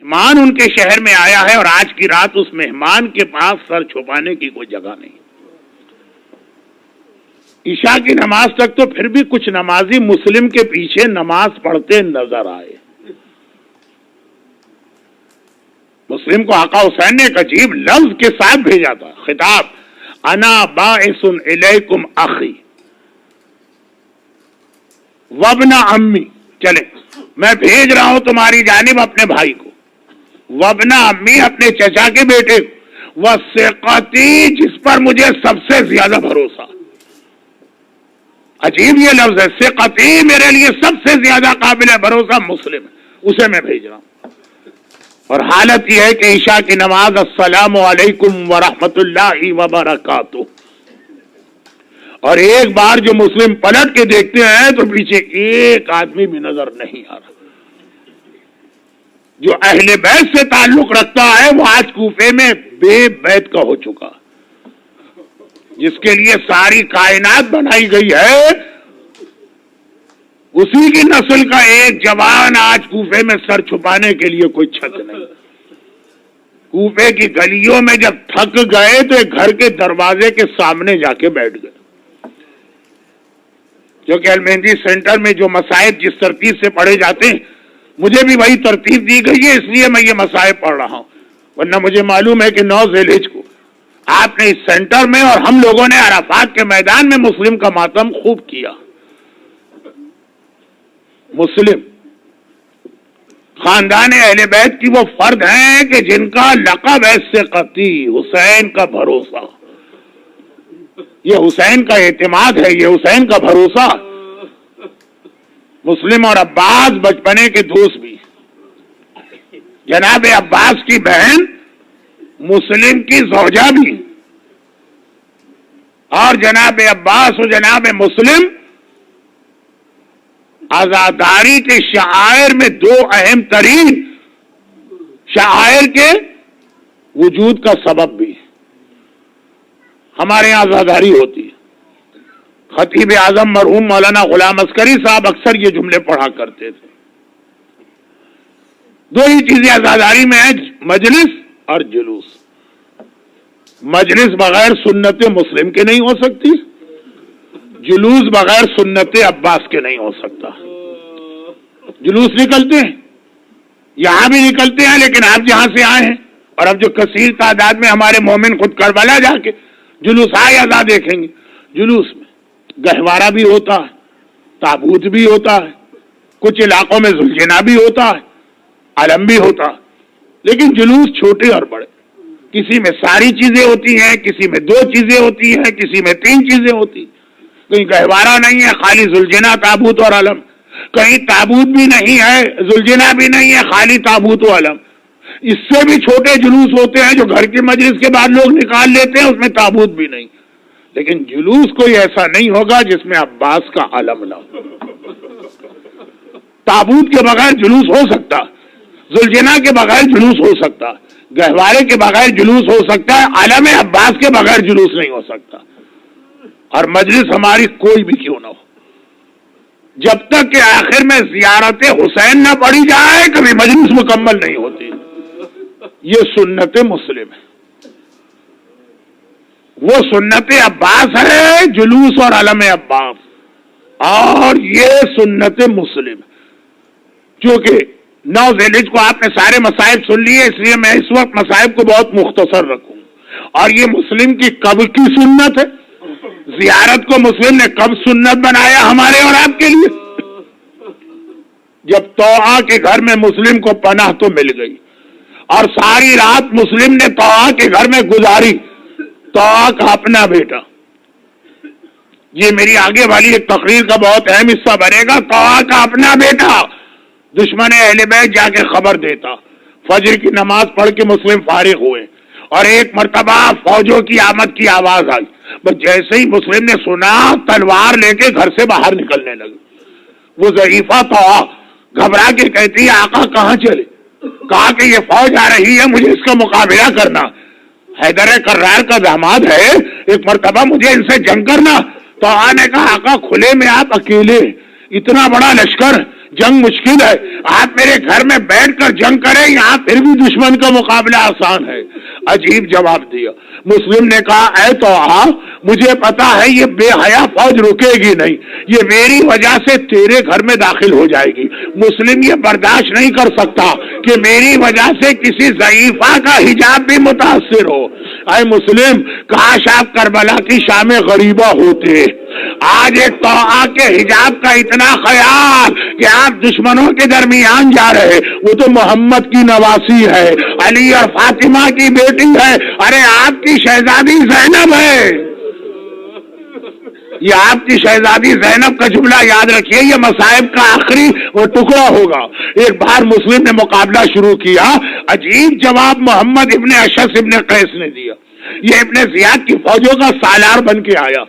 مہمان ان کے شہر میں آیا ہے اور آج کی رات اس مہمان کے پاس سر چھپانے کی کوئی جگہ نہیں. عشاء کی نماز تک تو پھر بھی کچھ نمازی مسلم کے پیچھے نماز پڑھتے نظر آئے. مسلم کو آقا حسین نے ایک عجیب لفظ کے ساتھ بھیجا تھا, خطاب, انا باعث الیکم اخی وابن امی, چلے میں بھیج رہا ہوں تمہاری جانب اپنے بھائی کو, وابن امی اپنے چچا کے بیٹے کو, وثقتی جس پر مجھے سب سے زیادہ بھروسہ. عجیب یہ لفظ ہے, ثقتی میرے لیے سب سے زیادہ قابل بھروسہ مسلم, اسے میں بھیج رہا ہوں. اور حالت یہ ہے کہ عشاء کی نماز السلام علیکم ورحمۃ اللہ وبرکاتہ, اور ایک بار جو مسلم پلٹ کے دیکھتے ہیں تو پیچھے ایک آدمی بھی نظر نہیں آ رہا. جو اہل بیت سے تعلق رکھتا ہے وہ آج کوفے میں بے بیت کا ہو چکا, جس کے لیے ساری کائنات بنائی گئی ہے, اسی کی نسل کا ایک جوان آج کوفے میں سر چھپانے کے لیے کوئی چھت نہیں. کوفے کی گلیوں میں جب تھک گئے تو ایک گھر کے دروازے کے سامنے جا کے بیٹھ گئے, کیونکہ المہندی سینٹر میں جو مصائب جس ترتیب سے پڑھے جاتے ہیں مجھے بھی وہی ترتیب دی گئی ہے, اس لیے میں یہ مصائب پڑھ رہا ہوں. ورنہ مجھے معلوم ہے کہ 9 ذی الحجہ کو آپ نے اس سینٹر میں اور ہم لوگوں نے عرفات کے میدان میں مسلم کا ماتم خوب کیا. مسلم خاندان اہل بیت کی وہ فرد ہیں کہ جن کا لقب ہے ثقتی, حسین کا بھروسہ. یہ حسین کا اعتماد ہے, یہ حسین کا بھروسہ. مسلم اور عباس بچپنے کے دوست بھی. جناب عباس کی بہن مسلم کی زوجہ بھی, اور جناب عباس و جناب مسلم آزاداری کے شعائر میں 2 اہم ترین شعائر کے وجود کا سبب بھی. ہمارے یہاں آزاداری ہوتی ہے. خطیب اعظم مرحوم مولانا غلام عسکری صاحب اکثر یہ جملے پڑھا کرتے تھے. 2 ہی چیزیں آزاداری میں ہیں, مجلس اور جلوس. مجلس بغیر سنت مسلم کے نہیں ہو سکتی, جلوس بغیر سنت عباس کے نہیں ہو سکتا. جلوس نکلتے ہیں, یہاں بھی نکلتے ہیں, لیکن آپ جہاں سے آئے ہیں اور اب جو کثیر تعداد میں ہمارے مومن خود کربلا جا کے جلوس آزا دیکھیں گے. جلوس میں گہوارہ بھی ہوتا ہے, تابوت بھی ہوتا ہے, کچھ علاقوں میں ذوالجناح بھی ہوتا ہے, علم بھی ہوتا ہے, لیکن جلوس چھوٹے اور بڑے. کسی میں ساری چیزیں ہوتی ہیں, کسی میں 2 چیزیں ہوتی ہیں, کسی میں 3 چیزیں ہوتی ہیں. کہیں گہوارہ نہیں ہے, خالی ذوالجناح, تابوت اور علم. کہیں تابوت بھی نہیں ہے, ذوالجناح بھی نہیں ہے, خالی تابوت و علم. اس سے بھی چھوٹے جلوس ہوتے ہیں جو گھر کی مجلس کے بعد لوگ نکال لیتے ہیں, اس میں تابوت بھی نہیں. لیکن جلوس کوئی ایسا نہیں ہوگا جس میں عباس کا علم نہ ہو. تابوت کے بغیر جلوس ہو سکتا, ذوالجناح کے بغیر جلوس ہو سکتا, گہوارے کے بغیر جلوس ہو سکتا ہے, علم عباس کے بغیر جلوس نہیں ہو سکتا. اور مجلس ہماری کوئی بھی کیوں نہ ہو, جب تک کہ آخر میں زیارت حسین نہ پڑھی جائے کبھی مجلس مکمل نہیں ہوتی. یہ سنت مسلم ہے. وہ سنت عباس ہے, جلوس اور علم عباس, اور یہ سنت مسلم. کیونکہ 9 ذی الحجہ کو آپ نے سارے مصائب سن لیے, اس لیے میں اس وقت مصائب کو بہت مختصر رکھوں. اور یہ مسلم کی کب کی سنت ہے؟ زیارت کو مسلم نے کب سنت بنایا ہمارے اور آپ کے لیے؟ جب طوعا کے گھر میں مسلم کو پناہ تو مل گئی, اور ساری رات مسلم نے طوعا کے گھر میں گزاری. طوعا کا اپنا بیٹا, یہ میری آگے والی ایک تقریر کا بہت اہم حصہ بنے گا. طوعا کا اپنا بیٹا دشمن اہل بیت جا کے خبر دیتا. فجر کی نماز پڑھ کے مسلم فارغ ہوئے اور ایک مرتبہ فوجوں کی آمد کی آواز آئی. بس جیسے ہی مسلم نے سنا تلوار لے کے گھر سے باہر نکلنے لگے. وہ ضعیفہ طوعا گھبرا کے کہتی ہے آقا کہاں چلے؟ کہا کہ یہ فوج آ رہی ہے, مجھے اس کا مقابلہ کرنا. حیدر کرار کا داماد ہے, ایک مرتبہ مجھے ان سے جنگ کرنا. طوعا نے کہا آقا کھلے میں آپ اکیلے, اتنا بڑا لشکر, جنگ مشکل ہے. آپ میرے گھر میں بیٹھ کر جنگ کریں, یہاں پھر بھی دشمن کا مقابلہ آسان ہے. عجیب جواب دیا. مسلم نے کہا اے طوعا مجھے پتا ہے یہ بے حیا فوج رکے گی نہیں, یہ میری وجہ سے تیرے گھر میں داخل ہو جائے گی. مسلم یہ برداشت نہیں کر سکتا کہ میری وجہ سے کسی ضعیفہ کا حجاب بھی متاثر ہو. اے مسلم کاش آپ کربلا کی شام غریبہ ہوتے. آج ایک طوعا کے حجاب کا اتنا خیال کہ آپ دشمنوں کے درمیان جا رہے, وہ تو محمد کی نواسی ہے, علی اور فاطمہ کی بیٹی ہے, ارے آپ کی شہزادی زینب ہے. یہ آپ کی شہزادی زینب کا جملہ یاد رکھیے, یہ مصائب کا آخری وہ ٹکڑا ہوگا. ایک بار مسلم نے مقابلہ شروع کیا. عجیب جواب محمد ابن اشعث ابن قیس نے دیا. یہ ابن زیاد کی فوجوں کا سالار بن کے آیا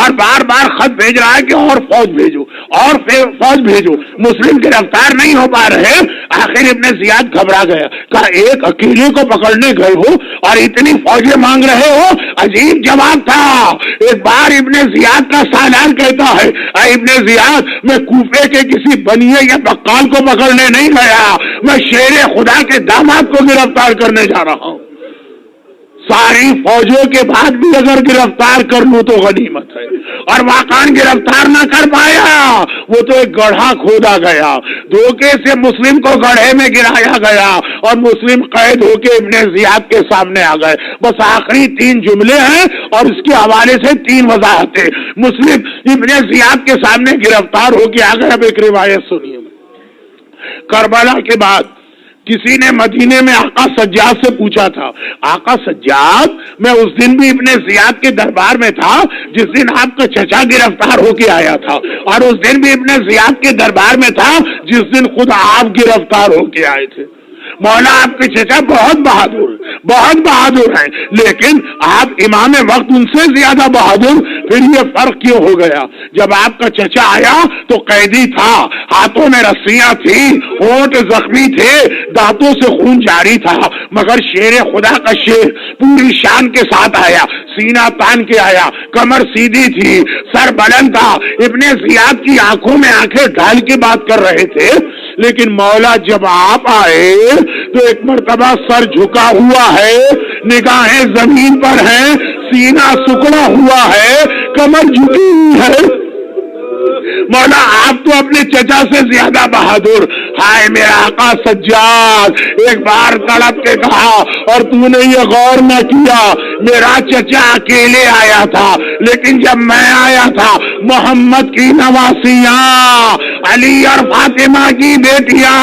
اور بار بار خط بھیج رہا ہے کہ اور فوج بھیجو اور فوج بھیجو. مسلم گرفتار نہیں ہو پا رہے. آخر ابن زیاد گھبرا گیا, کہا ایک اکیلے کو پکڑنے گئے ہو اور اتنی فوجیں مانگ رہے ہو. عجیب جواب تھا. ایک بار ابن زیاد کا سالار کہتا ہے اے ابن زیاد میں کوفے کے کسی بنیے یا بقال کو پکڑنے نہیں گیا, میں شیر خدا کے داماد کو گرفتار کرنے جا رہا ہوں. ساری فوجوں کے بعد بھی اگر گرفتار کر لوں تو غنیمت ہے. اور واقعاً گرفتار نہ کر پایا, وہ تو ایک گڑھا کھودا گیا. دھوکے سے مسلم کو گڑھے میں گرایا گیا اور مسلم قید ہو کے ابن زیاد کے سامنے آ گئے. بس آخری 3 جملے ہیں اور اس کے حوالے سے 3 وضاحتیں. مسلم ابن زیاد کے سامنے گرفتار ہو کے آ گئے. اب ایک روایت سنیے. کربلا کے بعد کسی نے مدینے میں آقا سجاد سے پوچھا تھا, آقا سجاد میں اس دن بھی ابن زیاد کے دربار میں تھا جس دن آپ کا چچا گرفتار ہو کے آیا تھا, اور اس دن بھی ابن زیاد کے دربار میں تھا جس دن خود آپ گرفتار ہو کے آئے تھے. مولا آپ کے چچا بہت بہادر ہیں, لیکن آپ امام وقت ان سے زیادہ بہادر. پھر یہ فرق کیوں ہو گیا؟ جب آپ کا چچا آیا تو قیدی تھا, ہاتھوں میں رسیاں تھیں, ہونٹ زخمی تھے, دانتوں سے خون جاری تھا, مگر شیر خدا کا شیر پوری شان کے ساتھ آیا, سینہ تان کے آیا, کمر سیدھی تھی, سر بلند تھا. ابن زیاد کی آنکھوں میں آنکھیں ڈال کے بات کر رہے تھے. لیکن مولا جب آپ آئے تو ایک مرتبہ سر جھکا ہوا ہے, نگاہیں زمین پر ہیں, سینہ سکڑا ہوا ہے, کمر جھکی ہوئی ہے. مولا آپ تو اپنے چچا سے زیادہ بہادر. ہائے میرا آقا سجاد, ایک بار تڑپ کے کہا اور تو نے یہ غور نہ کیا, میرا چچا اکیلے آیا تھا, لیکن جب میں آیا تھا محمد کی نواسیاں, علی اور فاطمہ کی بیٹیاں,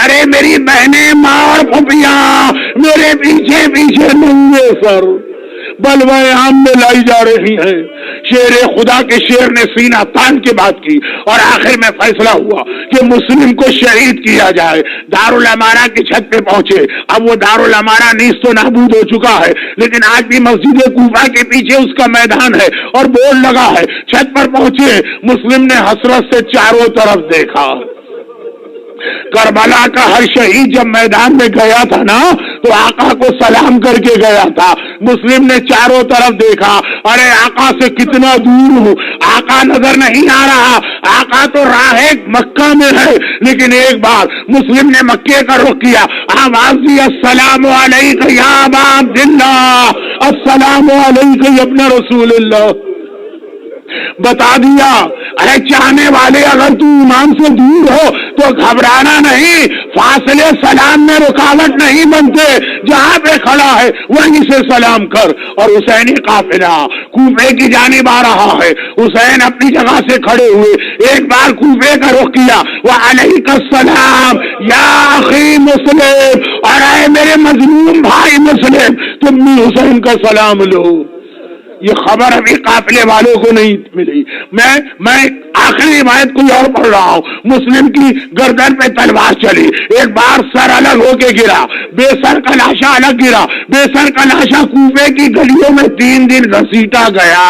ارے میری بہنیں, ماں اور پھوپھیاں میرے پیچھے پیچھے ننگے سر بلوائے عام میں لائی جا رہی ہیں. شیر خدا کے شیر نے سینہ تان کے بات کی اور آخر میں فیصلہ ہوا کہ مسلم کو شہید کیا جائے. دارالامارہ کی چھت پہ پہنچے. اب وہ دارالامارہ نیست و نابود ہو چکا ہے, لیکن آج بھی مسجد کوفہ کے پیچھے اس کا میدان ہے اور بورڈ لگا ہے. چھت پر پہنچے, مسلم نے حسرت سے چاروں طرف دیکھا. کربلا کا ہر شہید جب میدان میں گیا تھا نا تو آقا کو سلام کر کے گیا تھا. مسلم نے چاروں طرف دیکھا, ارے آقا سے کتنا دور ہوں, آقا نظر نہیں آ رہا, آقا تو راہ مکہ میں ہے. لیکن ایک بار مسلم نے مکے کا رخ کیا, آواز دی السلام علیکم یا ابا عبداللہ, السلام علیکم یا ابن رسول اللہ. بتا دیا, اے چاہنے والے اگر تو ایمان سے دور ہو تو گھبرانا نہیں, فاصلے سلام میں رکاوٹ نہیں بنتے، جہاں پہ کھڑا ہے وہیں سے سلام کر۔ اور حسینی قافلہ کوفے کی جانب آ رہا ہے، حسین اپنی جگہ سے کھڑے ہوئے، ایک بار کوفے کا رخ کیا، وعلیک السلام یا اخی مسلم، اور اے میرے مظلوم بھائی مسلم، تم بھی حسین کا سلام لو۔ یہ خبر ابھی قافلے والوں کو نہیں ملی۔ میں آخری روایت کوئی اور پڑھ رہا ہوں، مسلم کی گردن پہ تلوار چلی، ایک بار سر الگ ہو کے گرا، بے سر کا لاشا الگ گرا، بے سر کا لاشا کوفے کی گلیوں میں 3 دن گھسیٹا گیا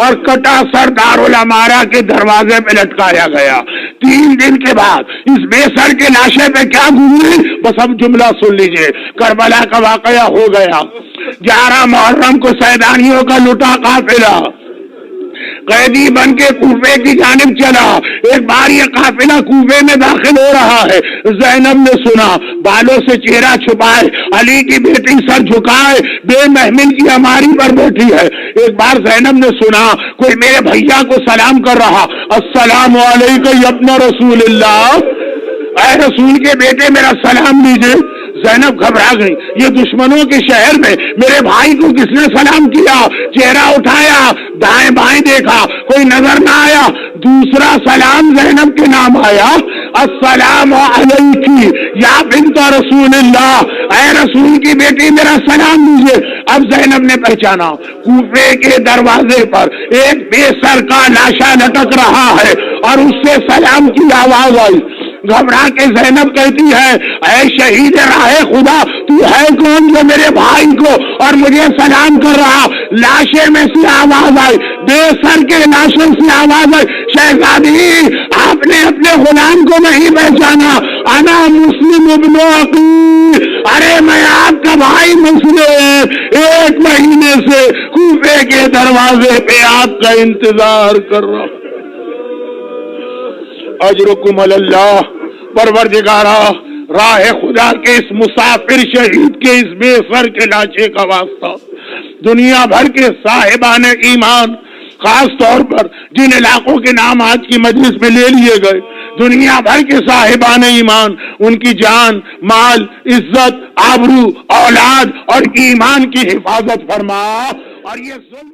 اور کٹا سر دارالعمارہ کے دروازے پہ لٹکایا گیا۔ 3 دن کے بعد اس بے سر کے لاشے پہ کیا گزری، بس اب جملہ سن لیجئے، کربلا کا واقعہ ہو گیا۔ 11 محرم کو سیدانیوں کا لٹا قافلہ قیدی بن کے کوفے کی جانب چلا، ایک بار یہ قافلہ کوفے میں داخل ہو رہا ہے، زینب نے سنا، بالوں سے چہرہ چھپائے، علی کی بیٹی سر جھکائے بے محمل کی ہماری پر بیٹھی ہے، ایک بار زینب نے سنا کوئی میرے بھیا کو سلام کر رہا، السلام علیکم یا ابن رسول اللہ، اے رسول کے بیٹے میرا سلام لیجئے۔ زینب گھبرا گئی، یہ دشمنوں کے شہر میں میرے بھائی کو کس نے سلام کیا؟ چہرہ اٹھایا، دائیں بائیں دیکھا، کوئی نظر نہ آیا، دوسرا سلام زینب کے نام آیا، السلام علیکی یا بنت رسول اللہ، اے رسول کی بیٹی میرا سلام لیجیے۔ اب زینب نے پہچانا، کوفے کے دروازے پر ایک بے سر کا لاشا لٹک رہا ہے اور اس سے سلام کی آواز آئی۔ گھبرا کے زینب کہتی ہے، اے شہید راہ خدا، تو ہے کون جو میرے بھائی کو اور مجھے سلام کر رہا؟ لاشے میں سے آواز آئی، بے سر کے لاشوں سے آواز آئی، شہزادی آپ نے اپنے غلام کو نہیں پہچانا، انا مسلم ابن عقیل، ارے میں آپ کا بھائی مسلم، 1 مہینے سے کوفے کے دروازے پہ آپ کا انتظار کر رہا ہوں۔ اجرکم اللہ، پروردگارا راہ خدا کے اس مسافر شہید کے اس بے سر کے لاشے کا واسطہ، دنیا بھر کے صاحبان ایمان، خاص طور پر جن علاقوں کے نام آج کی مجلس میں لے لیے گئے، دنیا بھر کے صاحبان ایمان، ان کی جان، مال، عزت، آبرو، اولاد اور ایمان کی حفاظت فرما، اور یہ ظلم